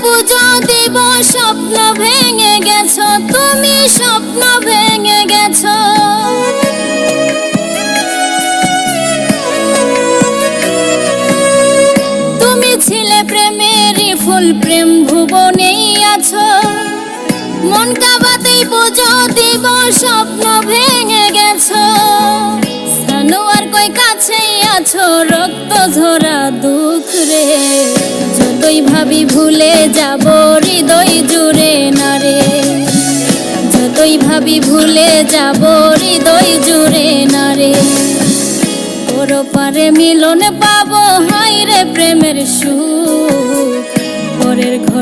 পুজো দিব স্বপ্ন ভেঙে গেছো, তুমি স্বপ্ন ভেঙে গেছো। তুমি ছিলে প্রেমেরই ফুল, প্রেম ভুবনেই আছো। মন কাবাতেই পুজো দিব স্বপ্ন ভেঙে গেছো। সানোয়ার কই কাছেই আছো, রক্ত ঝরা দুঃখ রে। যতই ভাবি ভুলে যাব হৃদয় জুড়ে না রে, যতই ভাবি ভুলে যাব হৃদয় জুড়ে না রে। ওর পারে মিলন পাবো, হায় রে প্রেমের সুখ, পরের ঘর